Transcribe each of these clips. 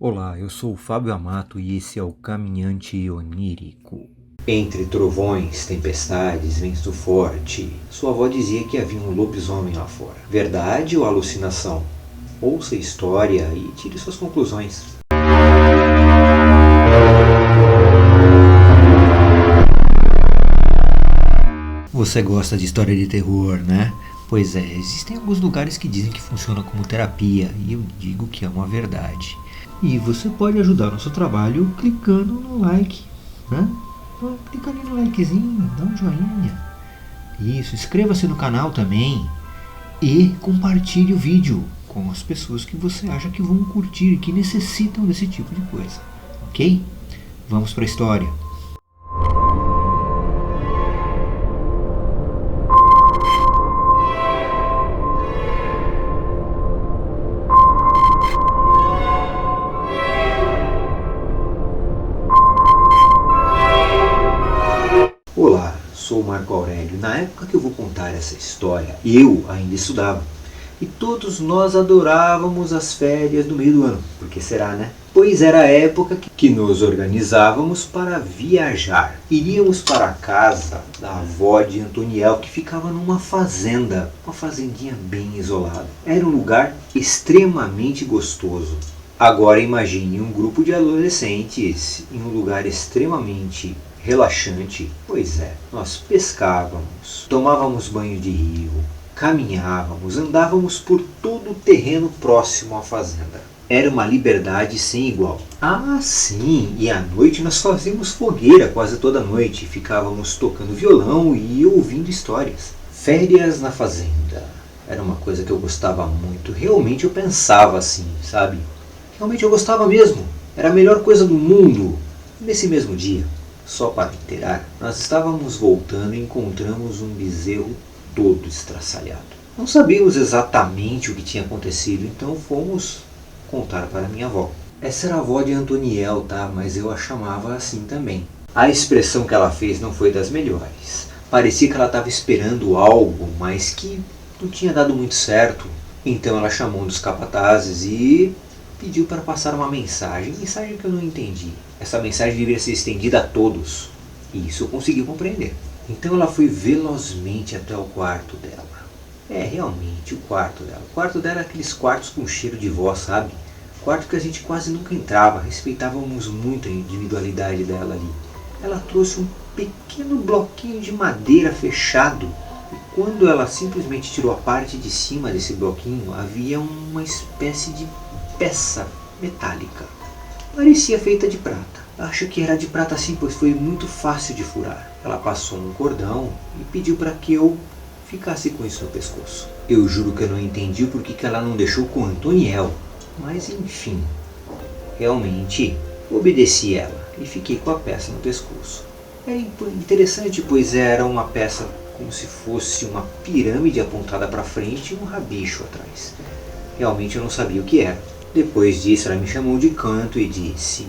Olá, eu sou o Fábio Amato e esse é o Caminhante Onírico. Entre trovões, tempestades, vento forte, sua avó dizia que havia um lobisomem lá fora. Verdade ou alucinação? Ouça a história e tire suas conclusões. Você gosta de história de terror, né? Pois é, existem alguns lugares que dizem que funciona como terapia e eu digo que é uma verdade. E você pode ajudar o nosso trabalho clicando no like, né? Clica ali no likezinho, dá um joinha. Isso, inscreva-se no canal também e compartilhe o vídeo com as pessoas que você acha que vão curtir e que necessitam desse tipo de coisa, ok? Vamos para a história. Olá, sou o Marco Aurélio. Na época que eu vou contar essa história, eu ainda estudava. E todos nós adorávamos as férias do meio do ano. Por que será, né? Pois era a época que nos organizávamos para viajar. Iríamos para a casa da avó de Antoniel, que ficava numa fazenda, uma fazendinha bem isolada. Era um lugar extremamente gostoso. Agora imagine um grupo de adolescentes em um lugar extremamente relaxante. Pois é, nós pescávamos, tomávamos banho de rio, caminhávamos, andávamos por todo o terreno próximo à fazenda. Era uma liberdade sem igual. Ah, sim, e à noite nós fazíamos fogueira quase toda noite. Ficávamos tocando violão e ouvindo histórias. Férias na fazenda. Era uma coisa que eu gostava muito. Realmente eu pensava assim, sabe? Realmente eu gostava mesmo. Era a melhor coisa do mundo. Nesse mesmo dia, só para inteirar, nós estávamos voltando e encontramos um bezerro todo estraçalhado. Não sabíamos exatamente o que tinha acontecido, então fomos contar para minha avó. Essa era a avó de Antoniel, tá? Mas eu a chamava assim também. A expressão que ela fez não foi das melhores. Parecia que ela estava esperando algo, mas que não tinha dado muito certo. Então ela chamou um dos capatazes e pediu para passar uma mensagem que eu não entendi. Essa mensagem deveria ser estendida a todos. E isso eu consegui compreender. Então ela foi velozmente até o quarto dela. Realmente, o quarto dela. O quarto dela é aqueles quartos com cheiro de vó, sabe? Quarto que a gente quase nunca entrava. Respeitávamos muito a individualidade dela ali. Ela trouxe um pequeno bloquinho de madeira fechado. E quando ela simplesmente tirou a parte de cima desse bloquinho, havia uma espécie de peça metálica. Parecia feita de prata. Acho que era de prata sim, pois foi muito fácil de furar. Ela passou um cordão e pediu para que eu ficasse com isso no pescoço. Eu juro que eu não entendi o porquê que ela não deixou com Antoniel. Mas enfim, realmente obedeci ela e fiquei com a peça no pescoço. Era interessante, pois era uma peça como se fosse uma pirâmide apontada para frente e um rabicho atrás. Realmente eu não sabia o que era. Depois disso ela me chamou de canto e disse: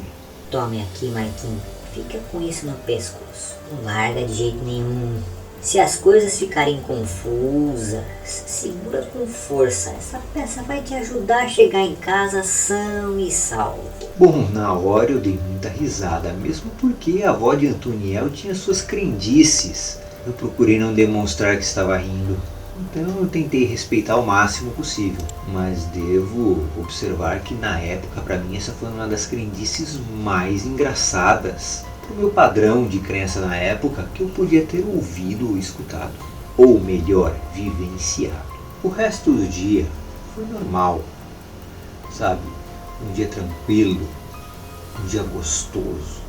Tome aqui, Marquinhos, fica com isso no pescoço, não larga de jeito nenhum. Se as coisas ficarem confusas, segura com força, essa peça vai te ajudar a chegar em casa são e salvo. Bom, na hora eu dei muita risada, mesmo porque a avó de Antoniel tinha suas crendices. Eu procurei não demonstrar que estava rindo. Então eu tentei respeitar o máximo possível, mas devo observar que na época, para mim, essa foi uma das crendices mais engraçadas pro meu padrão de crença na época que eu podia ter ouvido ou escutado, ou melhor, vivenciado. O resto do dia foi normal, sabe? Um dia tranquilo, um dia gostoso.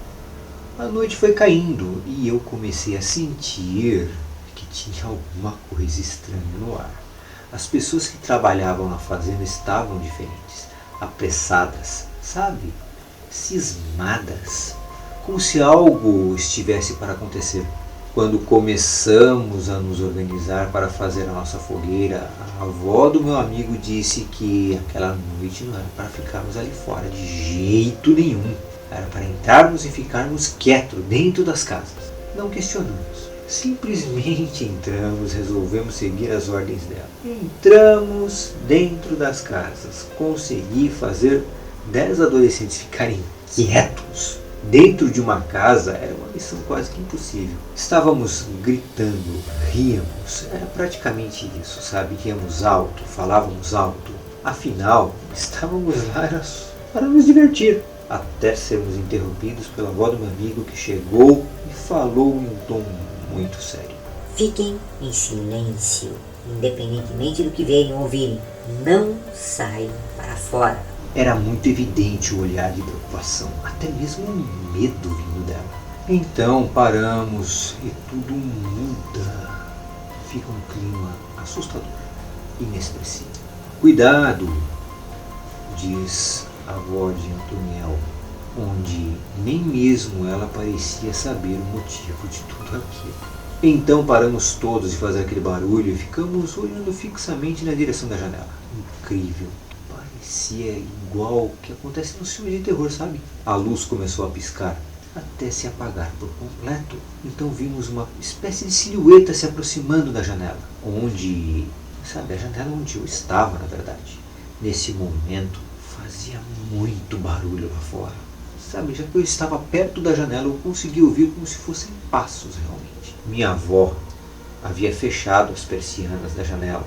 A noite foi caindo e eu comecei a sentir que tinha alguma coisa estranha no ar. As pessoas que trabalhavam na fazenda estavam diferentes, apressadas, sabe? Cismadas, como se algo estivesse para acontecer. Quando começamos a nos organizar para fazer a nossa fogueira, a avó do meu amigo disse que aquela noite não era para ficarmos ali fora de jeito nenhum. Era para entrarmos e ficarmos quietos dentro das casas. Não questionamos. Simplesmente entramos, resolvemos seguir as ordens dela. Entramos dentro das casas. Consegui fazer 10 adolescentes ficarem quietos dentro de uma casa era uma missão quase que impossível. Estávamos gritando, ríamos, era praticamente isso, sabe? Ríamos alto, falávamos alto. Afinal, estávamos lá para nos divertir. Até sermos interrompidos pela avó do meu amigo que chegou e falou em um tom muito sério. Fiquem em silêncio, independentemente do que verem ou ouvirem. Não saiam para fora. Era muito evidente o olhar de preocupação, até mesmo um medo vindo dela. Então paramos e tudo muda. Fica um clima assustador, inexpressivo. Cuidado, diz a avó de Antoniel, onde nem mesmo ela parecia saber o motivo de tudo aquilo. Então paramos todos de fazer aquele barulho e ficamos olhando fixamente na direção da janela. Incrível. Parecia igual o que acontece nos filmes de terror, sabe? A luz começou a piscar até se apagar por completo. Então vimos uma espécie de silhueta se aproximando da janela, onde, sabe, a janela onde eu estava, na verdade. Nesse momento fazia muito barulho lá fora. Sabe, já que eu estava perto da janela, eu consegui ouvir como se fossem passos realmente. Minha avó havia fechado as persianas da janela.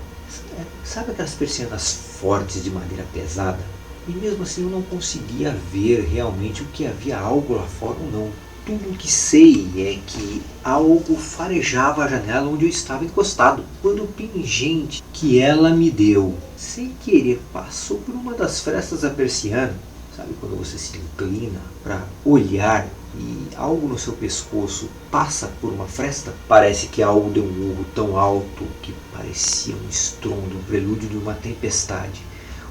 Sabe aquelas persianas fortes de madeira pesada? E mesmo assim eu não conseguia ver realmente o que havia algo lá fora ou não. Tudo o que sei é que algo farejava a janela onde eu estava encostado. Quando o pingente que ela me deu, sem querer, passou por uma das frestas da persiana, sabe quando você se inclina para olhar e algo no seu pescoço passa por uma fresta? Parece que algo deu um urro tão alto que parecia um estrondo, um prelúdio de uma tempestade.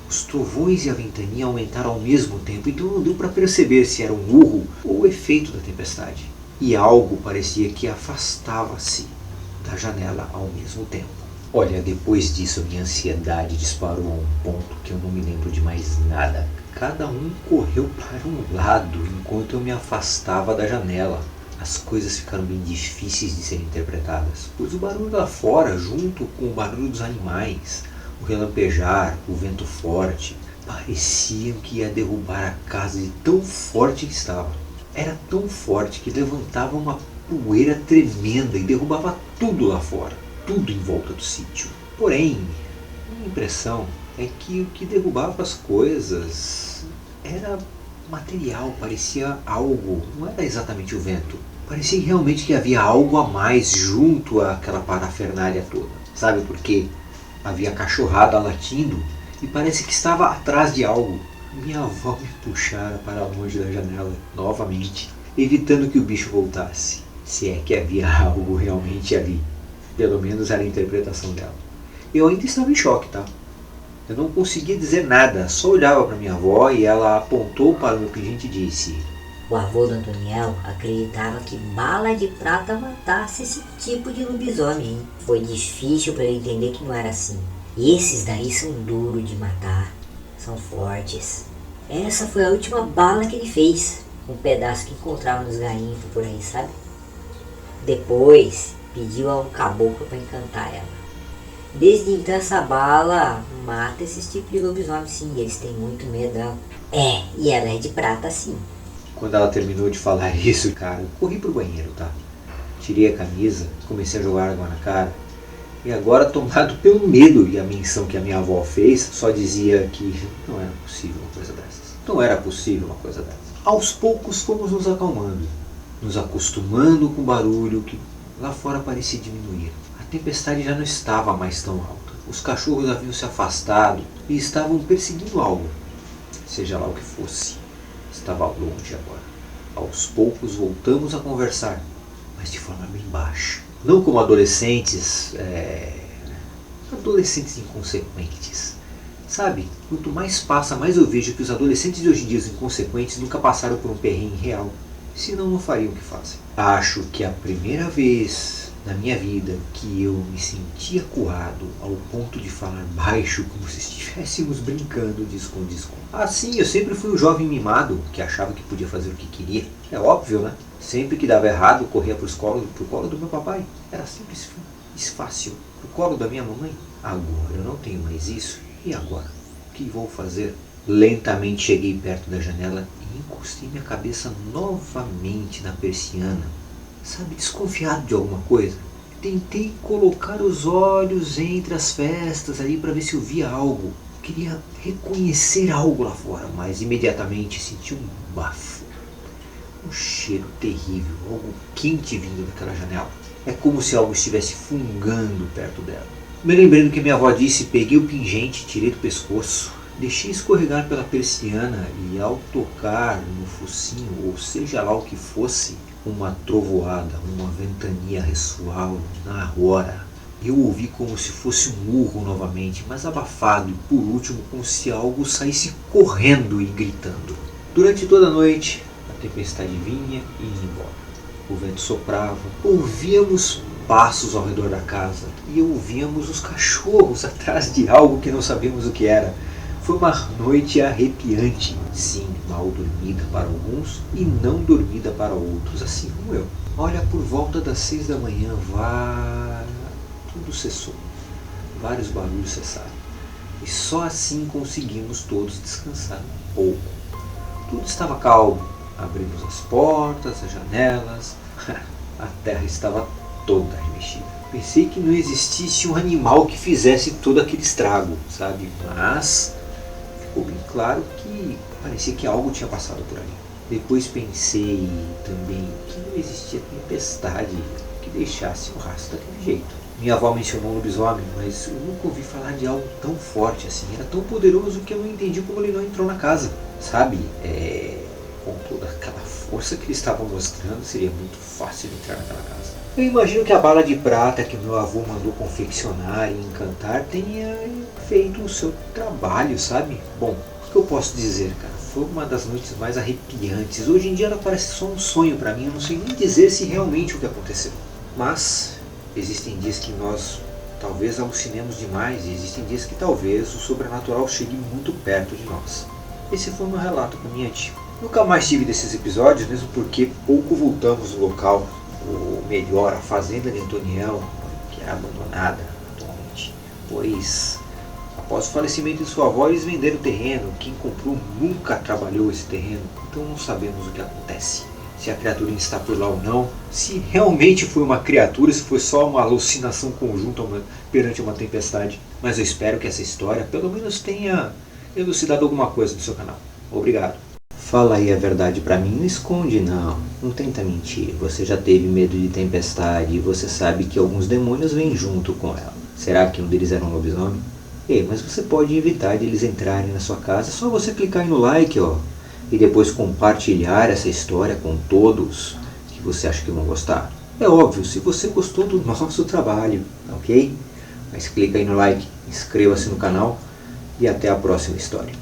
Os trovões e a ventania aumentaram ao mesmo tempo, então não deu para perceber se era um urro ou o efeito da tempestade. E algo parecia que afastava-se da janela ao mesmo tempo. Olha, depois disso minha ansiedade disparou a um ponto que eu não me lembro de mais nada. Cada um correu para um lado enquanto eu me afastava da janela. As coisas ficaram bem difíceis de serem interpretadas, pois o barulho lá fora, junto com o barulho dos animais, o relampejar, o vento forte, pareciam que ia derrubar a casa de tão forte que estava. Era tão forte que levantava uma poeira tremenda e derrubava tudo lá fora, tudo em volta do sítio. Porém, minha impressão é que o que derrubava as coisas era material, parecia algo, não era exatamente o vento. Parecia realmente que havia algo a mais junto àquela parafernália toda. Sabe por quê? Havia cachorrada latindo e parece que estava atrás de algo. Minha avó me puxara para longe da janela novamente, evitando que o bicho voltasse. Se é que havia algo realmente ali. Pelo menos era a interpretação dela. Eu ainda estava em choque, tá? Eu não conseguia dizer nada, só olhava para minha avó e ela apontou para o meu pingente e disse: O avô do Antoniel acreditava que bala de prata matasse esse tipo de lobisomem, hein? Foi difícil para ele entender que não era assim. E esses daí são duros de matar, são fortes. Essa foi a última bala que ele fez, um pedaço que encontrava nos garimpos por aí, sabe? Depois pediu a um caboclo para encantar ela. Desde então essa bala mata esses tipos de lobisomem, sim, eles têm muito medo dela. E ela é de prata, sim. Quando ela terminou de falar isso, cara, eu corri pro banheiro, tá? Tirei a camisa, comecei a jogar água na cara. E agora, tomado pelo medo e a menção que a minha avó fez, só dizia que não era possível uma coisa dessas. Não era possível uma coisa dessas. Aos poucos fomos nos acalmando, nos acostumando com o barulho que lá fora parecia diminuir. A tempestade já não estava mais tão alta. Os cachorros haviam se afastado e estavam perseguindo algo, seja lá o que fosse. Estava longe agora. Aos poucos voltamos a conversar, mas de forma bem baixa. Não como adolescentes inconsequentes. Sabe, quanto mais passa, mais eu vejo que os adolescentes de hoje em dia, os inconsequentes, nunca passaram por um perrengue real. Senão não fariam o que fazem. Acho que a primeira vez na minha vida que eu me senti acuado ao ponto de falar baixo como se estivéssemos brincando de esconde-esconde. Assim, eu sempre fui um jovem mimado que achava que podia fazer o que queria. É óbvio, né? Sempre que dava errado, eu corria pro colo do meu papai. Era sempre fácil. Pro colo da minha mamãe. Agora eu não tenho mais isso. E agora? O que vou fazer? Lentamente cheguei perto da janela e encostei minha cabeça novamente na persiana. Sabe, desconfiado de alguma coisa. Tentei colocar os olhos entre as festas ali para ver se eu via algo. Queria reconhecer algo lá fora, mas imediatamente senti um bafo. Um cheiro terrível, algo quente vindo daquela janela. É como se algo estivesse fungando perto dela. Me lembrei do que minha avó disse, peguei o pingente, tirei do pescoço, deixei escorregar pela persiana e ao tocar no focinho, ou seja lá o que fosse, uma trovoada, uma ventania ressoava na hora. Eu ouvi como se fosse um urro novamente, mas abafado e por último como se algo saísse correndo e gritando. Durante toda a noite, a tempestade vinha e ia embora. O vento soprava, ouvíamos passos ao redor da casa e ouvíamos os cachorros atrás de algo que não sabíamos o que era. Foi uma noite arrepiante, sim, mal dormida para alguns e não dormida para outros, assim como eu. Olha, por volta das 6 da manhã, tudo cessou. Vários barulhos cessaram. E só assim conseguimos todos descansar um pouco. Tudo estava calmo. Abrimos as portas, as janelas. A terra estava toda remexida. Pensei que não existisse um animal que fizesse todo aquele estrago, sabe? Mas ficou bem claro que parecia que algo tinha passado por ali. Depois pensei também que não existia tempestade que deixasse um rastro daquele jeito. Minha avó mencionou um lobisomem, mas eu nunca ouvi falar de algo tão forte assim. Era tão poderoso que eu não entendi como ele não entrou na casa, sabe? Com toda aquela força que eles estavam mostrando, seria muito fácil de entrar naquela casa. Eu imagino que a bala de prata que meu avô mandou confeccionar e encantar tenha feito o seu trabalho, sabe? Bom, o que eu posso dizer, cara? Foi uma das noites mais arrepiantes. Hoje em dia ela parece só um sonho pra mim, eu não sei nem dizer se realmente o que aconteceu. Mas existem dias que nós talvez alucinemos demais e existem dias que talvez o sobrenatural chegue muito perto de nós. Esse foi o meu relato caminhante. Nunca mais tive desses episódios, mesmo porque pouco voltamos no local, ou melhor, a fazenda de Antonião, que é abandonada atualmente, pois após o falecimento de sua avó eles venderam o terreno, quem comprou nunca trabalhou esse terreno, então não sabemos o que acontece. Se a criatura está por lá ou não, se realmente foi uma criatura, se foi só uma alucinação conjunta perante uma tempestade. Mas eu espero que essa história pelo menos tenha elucidado alguma coisa no seu canal. Obrigado. Fala aí a verdade pra mim, não esconde não, não tenta mentir. Você já teve medo de tempestade e você sabe que alguns demônios vêm junto com ela. Será que um deles era um lobisomem? Ei, mas você pode evitar de eles entrarem na sua casa, é só você clicar aí no like, ó. E depois compartilhar essa história com todos que você acha que vão gostar. É óbvio, se você gostou do nosso trabalho, ok? Mas clica aí no like, inscreva-se no canal e até a próxima história.